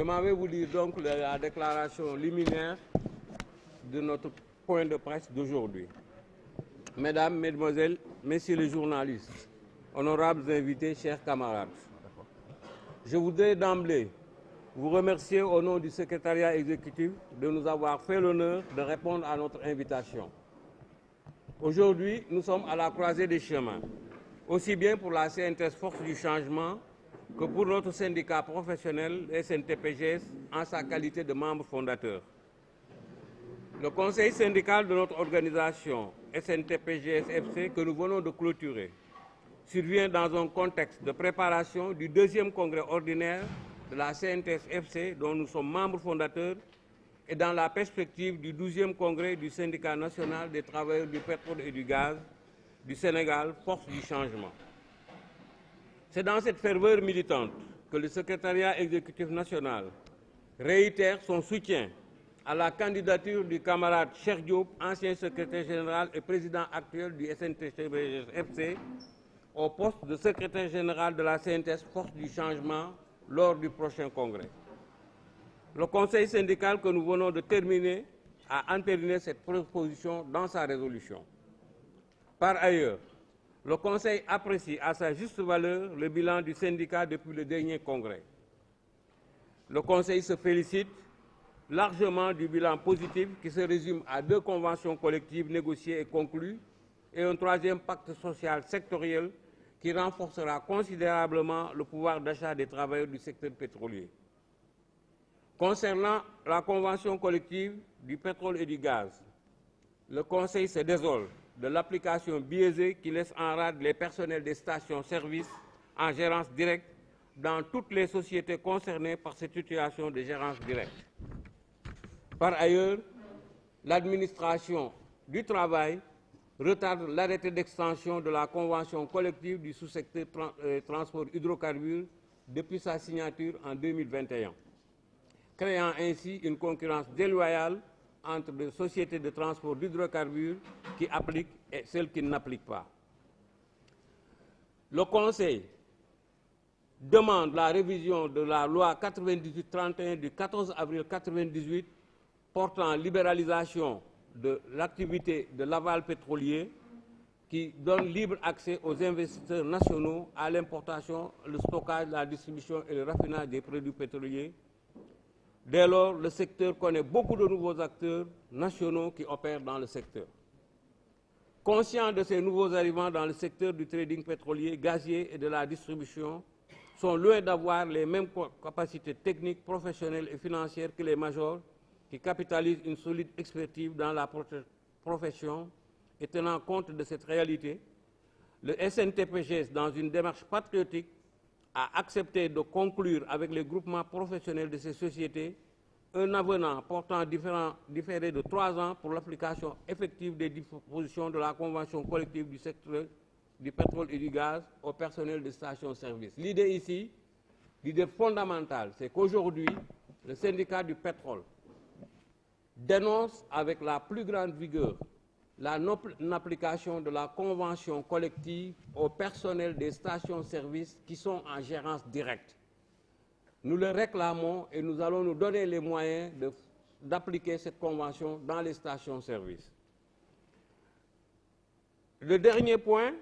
m'avais vous lire donc la déclaration liminaire de notre point de presse d'aujourd'hui. Mesdames, Mesdemoiselles, Messieurs les journalistes, honorables invités, chers camarades, je voudrais d'emblée vous remercier au nom du secrétariat exécutif de nous avoir fait l'honneur de répondre à notre invitation. Aujourd'hui, nous sommes à la croisée des chemins, aussi bien pour la CNTS Force du Changement que pour notre syndicat professionnel SNTPGS en sa qualité de membre fondateur. Le conseil syndical de notre organisation SNTPGS-FC que nous venons de clôturer survient dans un contexte de préparation du deuxième congrès ordinaire de la CNTS-FC dont nous sommes membres fondateurs et dans la perspective du 12e congrès du syndicat national des travailleurs du pétrole et du gaz du Sénégal, Force du Changement. C'est dans cette ferveur militante que le secrétariat exécutif national réitère son soutien à la candidature du camarade Cheikh Diop, ancien secrétaire général et président actuel du SNTPGS-FC, au poste de secrétaire général de la CNTS Force du Changement lors du prochain congrès. Le conseil syndical que nous venons de terminer a entériné cette proposition dans sa résolution. Par ailleurs, le conseil apprécie à sa juste valeur le bilan du syndicat depuis le dernier congrès. Le conseil se félicite largement du bilan positif qui se résume à 2 conventions collectives négociées et conclues et un 3e pacte social sectoriel qui renforcera considérablement le pouvoir d'achat des travailleurs du secteur pétrolier. Concernant la convention collective du pétrole et du gaz, le Conseil se désole de l'application biaisée qui laisse en rade les personnels des stations-service en gérance directe dans toutes les sociétés concernées par cette situation de gérance directe. Par ailleurs, l'administration du travail retarde l'arrêté d'extension de la convention collective du sous-secteur transport hydrocarbures depuis sa signature en 2021, créant ainsi une concurrence déloyale entre les sociétés de transport d'hydrocarbures qui appliquent et celles qui n'appliquent pas. Le Conseil demande la révision de la loi 98-31 du 14 avril 1998 portant libéralisation de l'activité de l'aval pétrolier qui donne libre accès aux investisseurs nationaux à l'importation, le stockage, la distribution et le raffinage des produits pétroliers. Dès lors, le secteur connaît beaucoup de nouveaux acteurs nationaux qui opèrent dans le secteur. Conscients de ces nouveaux arrivants dans le secteur du trading pétrolier, gazier et de la distribution, sont loin d'avoir les mêmes capacités techniques, professionnelles et financières que les majors qui capitalisent une solide expertise dans la profession. Et tenant compte de cette réalité, le SNTPGS, dans une démarche patriotique, a accepté de conclure avec les groupements professionnels de ces sociétés un avenant portant différé de 3 ans pour l'application effective des dispositions de la convention collective du secteur du pétrole et du gaz au personnel des stations-service. L'idée ici, l'idée fondamentale, c'est qu'aujourd'hui, le syndicat du pétrole dénonce avec la plus grande vigueur la non-application de la convention collective au personnel des stations-service qui sont en gérance directe. Nous le réclamons et nous allons nous donner les moyens d'appliquer cette convention dans les stations-service. Le dernier point,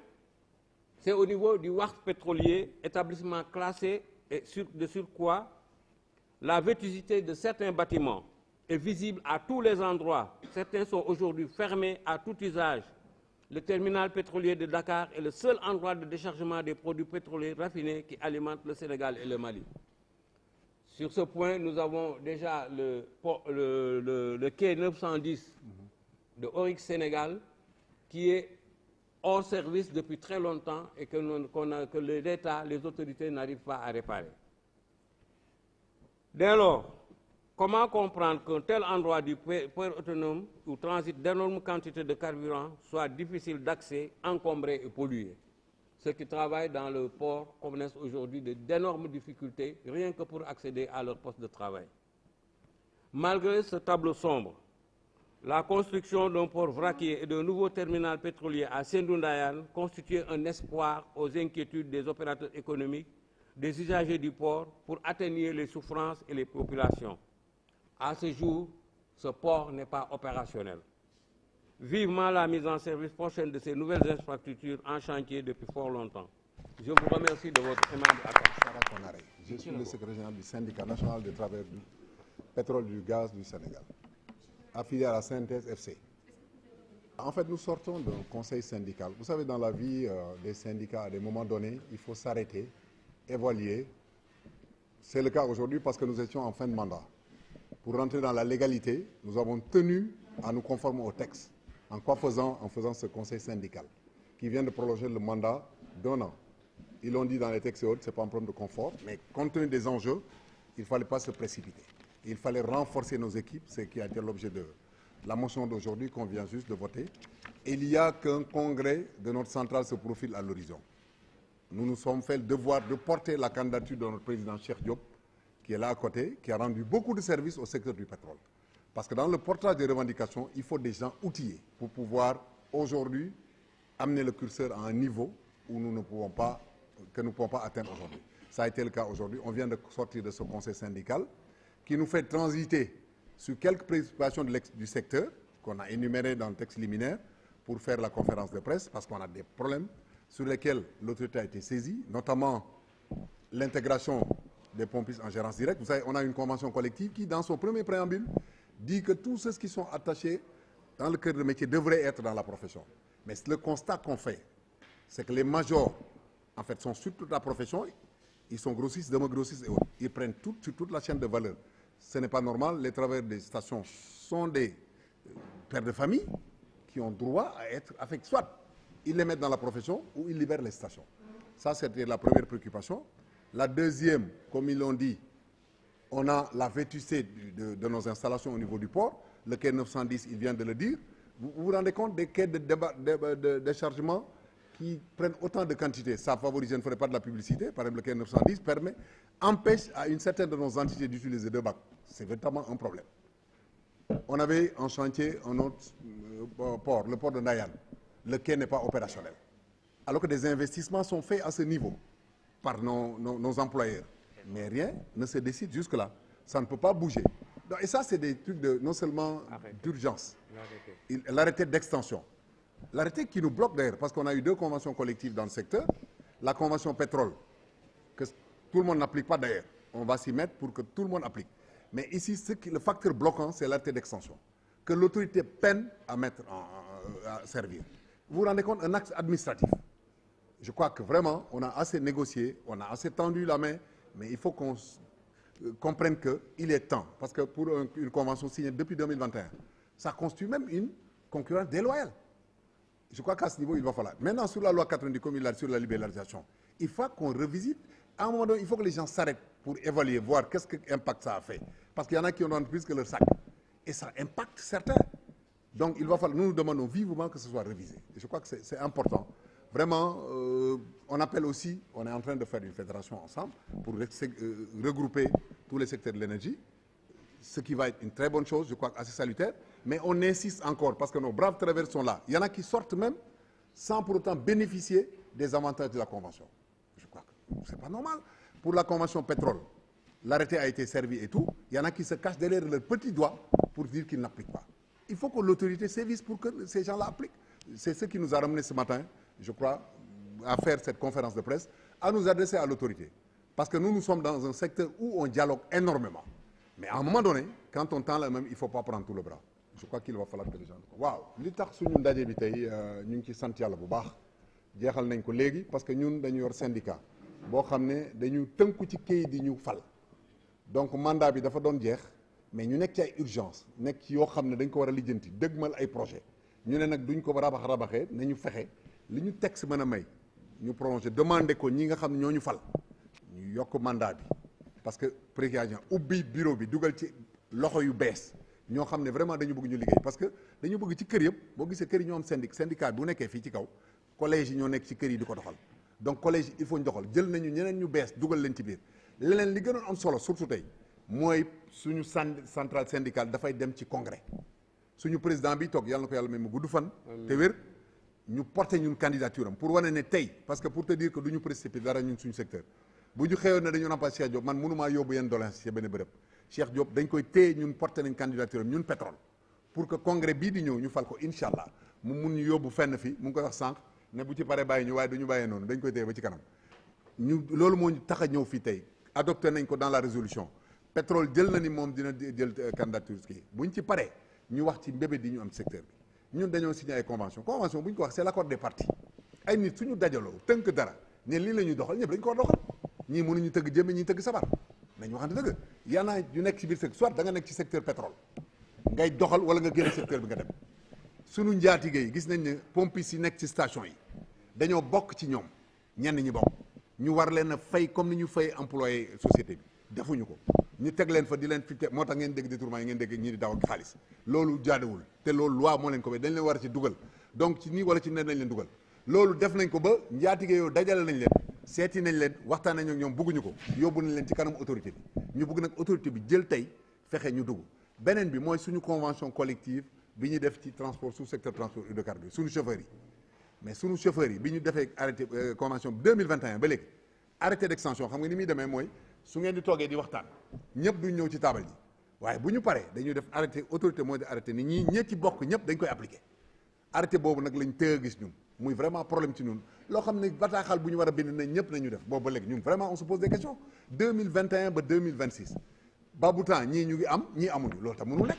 c'est au niveau du WARF pétrolier, établissement classé et de surcroît, la vétusté de certains bâtiments est visible à tous les endroits. Certains sont aujourd'hui fermés à tout usage. Le terminal pétrolier de Dakar est le seul endroit de déchargement des produits pétroliers raffinés qui alimentent le Sénégal et le Mali. Sur ce point, nous avons déjà le quai 910 de Oryx Sénégal qui est hors service depuis très longtemps et que l'État, les autorités n'arrivent pas à réparer. Dès lors, comment comprendre qu'un tel endroit du port autonome où transitent d'énormes quantités de carburant soit difficile d'accès, encombré et pollué? Ceux qui travaillent dans le port connaissent aujourd'hui d'énormes difficultés, rien que pour accéder à leur poste de travail. Malgré ce tableau sombre, la construction d'un port vraquier et d'un nouveau terminal pétrolier à Sendou Ndayane constitue un espoir aux inquiétudes des opérateurs économiques des usagers du port pour atténuer les souffrances et les populations. À ce jour, ce port n'est pas opérationnel. Vivement la mise en service prochaine de ces nouvelles infrastructures en chantier depuis fort longtemps. Je vous remercie de votre aimable attention. Je suis le secrétaire général du syndicat national des travailleurs du pétrole et du gaz du Sénégal, affilié à la Synthèse FC. En fait, nous sortons d'un conseil syndical. Vous savez, dans la vie des syndicats, à des moments donnés, il faut s'arrêter, évaluer. C'est le cas aujourd'hui parce que nous étions en fin de mandat. Pour rentrer dans la légalité, nous avons tenu à nous conformer au texte. En faisant ce conseil syndical qui vient de prolonger le mandat d'1 an. Ils l'ont dit dans les textes et autres, ce n'est pas un problème de confort, mais compte tenu des enjeux, il ne fallait pas se précipiter. Il fallait renforcer nos équipes, ce qui a été l'objet de la motion d'aujourd'hui qu'on vient juste de voter. Et il n'y a qu'un congrès de notre centrale se profile à l'horizon. Nous nous sommes fait le devoir de porter la candidature de notre président Cheikh Diop, qui est là à côté, qui a rendu beaucoup de services au secteur du pétrole. Parce que dans le portage des revendications, il faut des gens outillés pour pouvoir aujourd'hui amener le curseur à un niveau où nous ne pouvons pas atteindre aujourd'hui. Ça a été le cas aujourd'hui. On vient de sortir de ce conseil syndical qui nous fait transiter sur quelques préoccupations du secteur qu'on a énumérées dans le texte liminaire pour faire la conférence de presse parce qu'on a des problèmes sur lesquels l'autorité a été saisie, notamment l'intégration des pompistes en gérance directe. Vous savez, on a une convention collective qui, dans son premier préambule, dit que tous ceux qui sont attachés dans le cœur de métier devraient être dans la profession. Mais le constat qu'on fait, c'est que les majors, en fait, sont sur toute la profession, ils sont grossistes, demi-grossistes et autres. Ils prennent sur toute la chaîne de valeur. Ce n'est pas normal. Les travailleurs des stations sont des pères de famille qui ont droit à être affectés. Soit ils les mettent dans la profession ou ils libèrent les stations. Ça, c'était la première préoccupation. La deuxième, comme ils l'ont dit, on a la vétusté de nos installations au niveau du port. Le quai 910, il vient de le dire. Vous vous rendez compte des quais de déchargement qui prennent autant de quantité. Ça favorise, je ne ferai pas de la publicité. Par exemple, le quai 910 empêche à une certaine de nos entités d'utiliser 2 bacs. C'est véritablement un problème. On avait en chantier un autre port, le port de Ndayan. Le quai n'est pas opérationnel. Alors que des investissements sont faits à ce niveau par nos employeurs. Mais rien ne se décide jusque-là. Ça ne peut pas bouger. Et ça, c'est des trucs non seulement d'urgence. L'arrêté d'extension. L'arrêté qui nous bloque d'ailleurs, parce qu'on a eu 2 conventions collectives dans le secteur. La convention pétrole, que tout le monde n'applique pas d'ailleurs. On va s'y mettre pour que tout le monde applique. Mais ici, le facteur bloquant, c'est l'arrêté d'extension. Que l'autorité peine à mettre à servir. Vous vous rendez compte, un acte administratif. Je crois que vraiment, on a assez négocié, on a assez tendu la main, mais il faut qu'on comprenne qu'il est temps. Parce que pour une convention signée depuis 2021, ça constitue même une concurrence déloyale. Je crois qu'à ce niveau, il va falloir. Maintenant, sur la loi 90, comme il a dit sur la libéralisation, il faut qu'on revisite. À un moment donné, il faut que les gens s'arrêtent pour évaluer, voir qu'est-ce que l'impact ça a fait. Parce qu'il y en a qui en ont plus que leur sac. Et ça impacte certains. Donc, il va falloir, nous demandons vivement que ce soit révisé. Et je crois que c'est important. Vraiment, on appelle aussi, on est en train de faire une fédération ensemble pour regrouper tous les secteurs de l'énergie, ce qui va être une très bonne chose, je crois, assez salutaire. Mais on insiste encore parce que nos braves travailleurs sont là. Il y en a qui sortent même sans pour autant bénéficier des avantages de la Convention. Je crois que ce n'est pas normal. Pour la Convention pétrole, l'arrêté a été servi et tout. Il y en a qui se cachent derrière leurs petits doigts pour dire qu'ils n'appliquent pas. Il faut que l'autorité sévisse pour que ces gens-là appliquent. C'est ce qui nous a ramené ce matin, je crois, à faire cette conférence de presse, à nous adresser à l'autorité. Parce que nous sommes dans un secteur où on dialogue énormément. Mais à un moment donné, quand on tend la main, il ne faut pas prendre tout le bras. Je crois qu'il va falloir que les gens... waaw li tax suñu ndaje bi tey ñu ngi ci sant yàlla bu baax jeexal nañ ko léegi parce que ñun dañu yor syndicat boo xam ne dañu tënku ci kayit di ñu fal donc mandat bi dafa doon jeex mais ñu nekk ci ay urgence nekk ci yoo xam ne dañ ko war a lijjanti dëgmal ay projet ñu ne nag duñ ko rabaxee nañu fexe li ñu texte mën a may ñu prolonger demander ko ñi nga xam ne ñoo ñu fal ñu yokk mandat bi parce que président ubbi bureau bi dugal ci loxo yu bees ñoo xam ne vraiment dañu bëgg ñu liggéey parce que dañu bëgg ci kër yëpp boo gisee kër yi ñoo am syndicat bu nekkee fii ci kaw collège yi ñoo nekk ci kër yi di ko doxal donc collège yi il faut ñu doxal jël nañu ñeneen ñu bees dugal leen ci biir leneen li gënoon am solo surtout tey mooy suñu centrale syndicale dafay dem ci congrès suñu président bi toog yàlla na ko yàlla may mu gudd fan te wér ñu porter ñun candidature am pour wane ne tey parce que pour te dire que du ñu précipiter dara ñun suñu secteur bu ñu xëyoon ne dañu remplacer Cheikh Diop man mënumaa yóbbu yenn doléance ci benn bërëb Cheikh Diop dañ koy téye ñun porté nañ candidature am ñun pétrole pour que congrès bii di ñëw ñu fal ko incha allah mu mun ñu yóbbu fenn fi mu ngi koy wax sànq ne bu ci paree bàyyi ñu waaye du ñu bàyyee noonu dañ koy téye ba ci kanam ñu loolu moo ñu tax a ñëw fii tey adopté nañ ko dans la résolution pétrole jël na ni moom dina jël candidature kii bu ñu ci paree ñu wax ci mbébét yi ñu am secteur bi ñun dañoo signé ay convention bu ñu ko wax c'est l'accord des parties ay nit suñu dajaloo tënk dara ne lii la ñuy doxal ñëpp dañ ko war doxal ñii mënuñu tëgg jëmmi ñii tëgg sabar nañ waxante dëgg yaanaa yu nekk ci biir secteur soit da nga nekk ci secteur pétrole ngay doxal wala nga génn secteur bi nga dem suñu njaatige yi gis nañ ne pompis yi nekk ci station yi dañoo bokk ci ñoom ñenn ñi bokk ñu war leen a fay comme ni ñu fay employé société bi defuñu ko ñu teg leen fa di leen fi te moo tax ngeen dégg détournement yi ngeen dégg ñii di daw ak xaalis loolu jaaduwul te loolu loi moo leen ko bay dañ leen war a ci dugal donc ci nii wala ci ne nañ leen dugal loolu def nañ ko ba njaatige yow dajale nañ leen seeti nañ leen waxtaan nañ ak ñoom bëgguñu ko yóbbu nañ leen ci kanam autorité bi ñu bëgg nag autorité bi jël tey fexe ñu dugg beneen bi mooy suñu convention collective bi ñu def ci transport sous secteur transport hydrocarbures suñu chauffeurs yi mais suñu chauffeurs yi bi ñu defee arrêté convention 2021 ba léegi arrêté d'extension xam nga ni muy demee mooy su ngeen di toogee di waxtaan ñëpp duñ ñëw ci taabal ji waaye bu ñu paree dañuy def arrêté autorité mooy de arrêté ni ñi ci bokk ñëpp dañ koy appliqué arrêté boobu nag lañ tëye a gis ñun muy vraiment problème ci ñun loo xam ne bataaxal bu ñu war a bind nañ ñëpp nañu def boobu ba léegi ñun vraiment on se pose des questions 2021 ba 2026 ba bu temps ñii ñu ngi am ñii amuñu loolu tam mënul nekk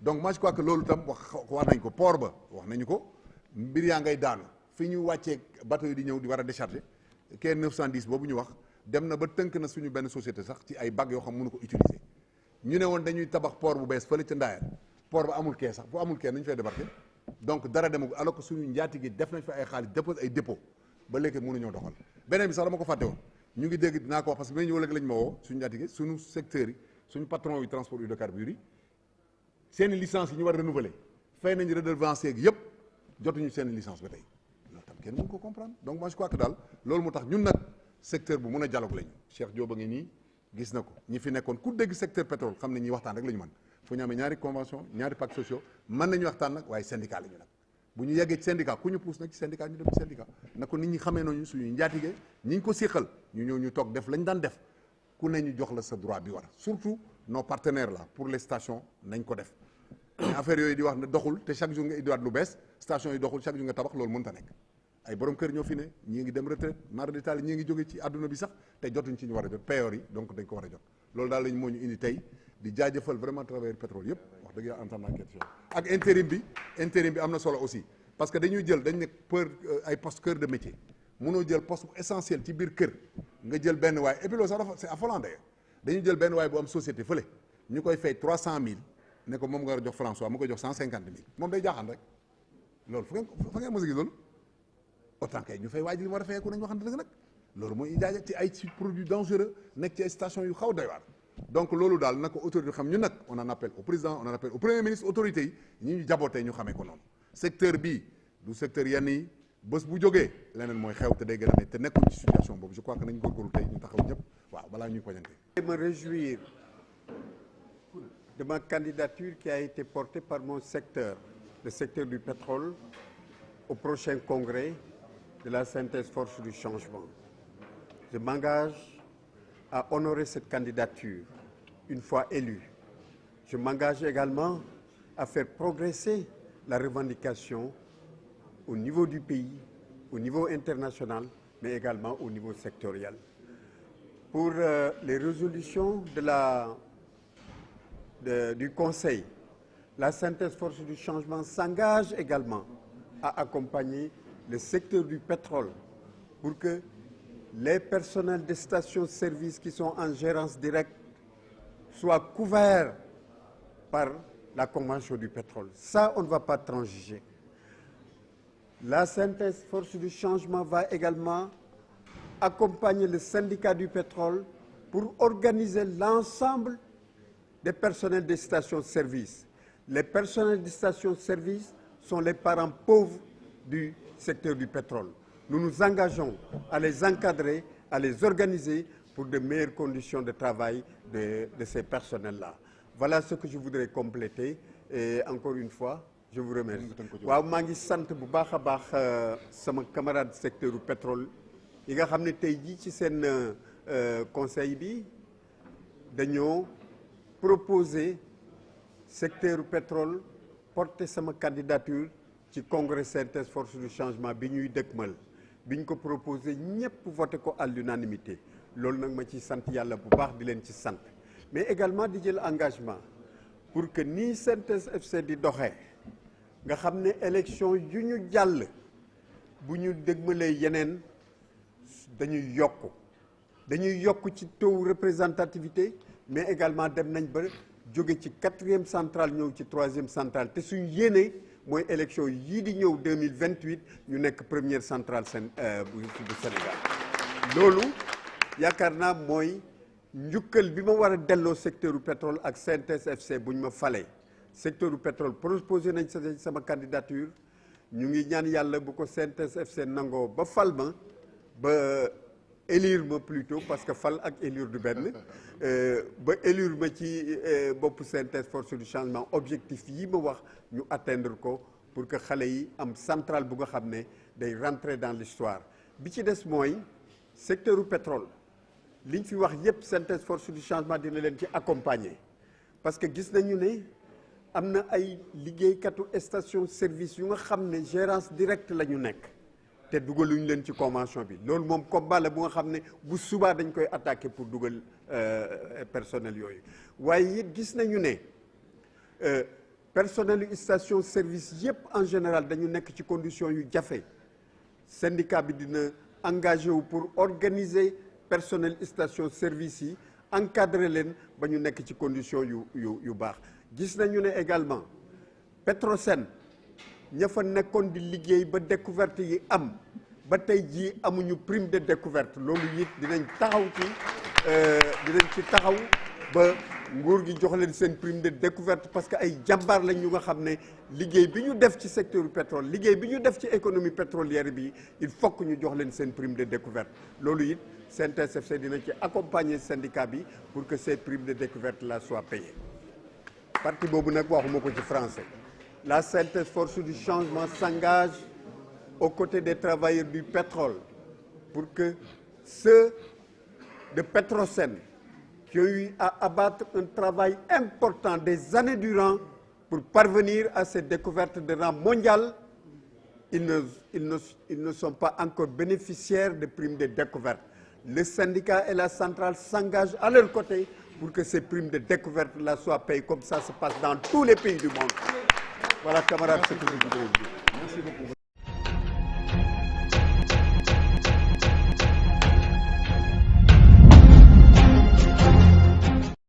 donc moi je crois que loolu tam wax nañ ko port ba wax nañu ko mbir yaa ngay daanu fi ñu wàccee bateau yi di ñëw di war a décharger kee 910 boobu ñu wax dem na ba tënk na suñu benn société sax ci ay bac yoo xam mënu ko utiliser ñu ne woon dañuy tabax port bu bees fële ca Ndaayar port ba amul kee sax bu amul kee nañu fay débarquer donc dara demagul alors que suñu njaatige def nañ fa ay xaalis dépose ay dépôt ba léegi mënuñoo doxal beneen bi sax dama ko fàtte woon ñu ngi dégg dinaa ko wax parce que bi ñëw léegi lañ ma woo suñu njaatige suñu secteurs yi suñu patron yi transport hydrocarbures yi seen licence yi ñu war a renouveler fay nañ redevance yeeg yëpp jotuñu seen licence ba tey loolu tam kenn mënu ko comprendre donc moi je crois que daal loolu moo tax ñun nag secteur bu mun a dialogue lañu Cheikh Diop a ngi nii gis na ko ñi fi nekkoon ku dégg secteur pétrole xam ne ñi waxtaan rek la ñu mën fu ñu amee ñaari convention ñaari pactes sociaux mën nañu waxtaan nag waaye syndicat la ñu nag bu ñu yeggee ci syndicat ku ñu pousse nag ci syndicat ñu dem ci syndicat na ko nit ñi xamee noonu suñuy njaatige ñi ñu ko séqal ñu ñëw ñu toog def lañ daan def ku ne ñu jox la sa droit bi war surtout nos partenaires là pour les stations nañ ko def mais affaire yooyu di wax ne doxul te chaque jour nga indiwaat lu bees station yi doxul chaque jour nga tabax loolu mënut a nekk ay borom kër ñoo fi ne ñii ngi dem retraite mara d'Italie ñii ngi jóge ci àdduna bi sax te jotuñ ci ñu war a jot payoor yi donc dañ ko war a jot loolu daal lañ moo ñu indi tey di jaajëfal vraiment travailleur pétrole yëpp wax dëgg yàlla entendre question ak intérim bi am na solo aussi parce que dañuy jël dañ ne pour ay poste cœur de métier mënoo jël poste essentiel ci biir kër nga jël benn waay et puis loolu sax dafa c'est affolant d'ailleurs dañuy jël benn waay bu am société fële ñu koy fay 300000 ne ko moom nga war a jox François mu koy jox 150000 moom day jaaxaan rek loolu fa ngeen mos a gis loolu autant que ñu fay waaj li mu war a fayeeku nañu waxante dëgg nag loolu mooy jaajëf ci ay produits dangereux nekk ci ay station yu xaw doy waar donc loolu daal na ko autorité xam ñun nag on en appelle au président on en appelle au premier ministre autorités yi ñu jabootee ñu xamee ko noonu secteur bii du secteur yenn yi bés bu jógee leneen mooy xew te day gën a ne te nekkul ci situation boobu je crois que nañ góorgóorlu tey ñu taxaw ñëpp waaw balaa ñuy poñante. Je me réjouir de ma candidature qui a été portée par mon secteur, le secteur du pétrole, au prochain congrès de la synthèse force du changement. Je m'engage à honorer cette candidature une fois élu. Je m'engage également à faire progresser la revendication au niveau du pays, au niveau international, mais également au niveau sectoriel. Pour les résolutions du Conseil, la synthèse force du changement s'engage également à accompagner le secteur du pétrole pour que les personnels des stations-service qui sont en gérance directe soient couverts par la Convention du pétrole. Ça, on ne va pas transiger. La synthèse force du changement va également accompagner le syndicat du pétrole pour organiser l'ensemble des personnels des stations-service. Les personnels des stations-service sont les parents pauvres du secteur du pétrole. Nous nous engageons à les encadrer, à les organiser pour de meilleures conditions de travail de ces personnels-là. Voilà ce que je voudrais compléter. Et encore une fois, je vous remercie. waaw maa ngi sant bu baax a baax sama camarade secteur du pétrole yi nga xam ne tey jii ci seen conseil bi dañoo proposer secteur pétrole porter sama candidature ci congrès synthèse force du changement bi ñuy dëkkmal bi ñu ko proposé ñëpp voté ko à l'unanimité loolu nag ma ci sant yàlla bu baax di leen ci sant mais également di jël engagement pour que nii synthèse FC di doxee nga xam ne élection yu ñu jàll bu ñu dëgmalee yeneen dañuy yokk ci taux représentativité mais également dem nañ ba jóge ci 4e centrale ñëw ci 3e centrale te suñu yéene mooy élection yii di ñëw 2028 ñu nekk première centrale bu Sénégal loolu yaakaar naa mooy njukkal bi ma war a delloo secteur du pétrole ak synthèse FC bu ñu ma falee secteur du pétrole proposé nañ sama candidature ñu ngi ñaan yàlla bu ko synthèse FC nangoo ba fal ma ba élire ma plutôt parce que fal ak élire du benn ba élire ma ci boppu synthèse force du changement objectif yi ma wax ñu atteindre ko pour que xale yi am centrale bu nga xam ne day rentrer dans l'histoire bi ci des mooy secteur du pétrole liñ fi wax yépp synthèse force du changement dina leen ci accompagner parce que gis nañu ne am na ay liggéeykatu station service yu nga xam ne gérance directe la ñu nekk te dugaluñu leen ci convention bi loolu moom combat la bu nga xam ne bu subaa dañ koy attaquer pour dugal personnel yooyu waaye it gis nañu ne personnel yu station service yépp en général dañu nekk ci condition yu jafe syndicat bi dina engagé wu pour organiser personnel station service yi encadrer leen ba ñu nekk ci condition yu baax gis nañu ne également Petrosen ña fa nekkoon di liggéey ba découverte yi am ba tey jii amuñu prime de découverte loolu it dinañ ci taxaw ba nguur gi jox leen seen prime de découverte parce que ay jàmbaar lañ ñu nga xam ne liggéey bi ñu def ci secteur du pétrole liggéey bi ñu def ci économie pétrolière bi il faut que ñu jox leen seen prime de découverte loolu it synthèse FC dina ci accompagner syndicat bi pour que ces primes de découverte là soient payées parti boobu nag waxuma ko ci français. La synthèse force du changement s'engage aux côtés des travailleurs du pétrole pour que ceux de Petrosen qui ont eu à abattre un travail important des années durant pour parvenir à cette découverte de rang mondial, ils ne sont pas encore bénéficiaires de primes de découverte. Le syndicat et la centrale s'engagent à leur côté pour que ces primes de découverte-là soient payées comme ça se passe dans tous les pays du monde. Voilà, camarades, ce que je voudrais dire. Merci beaucoup.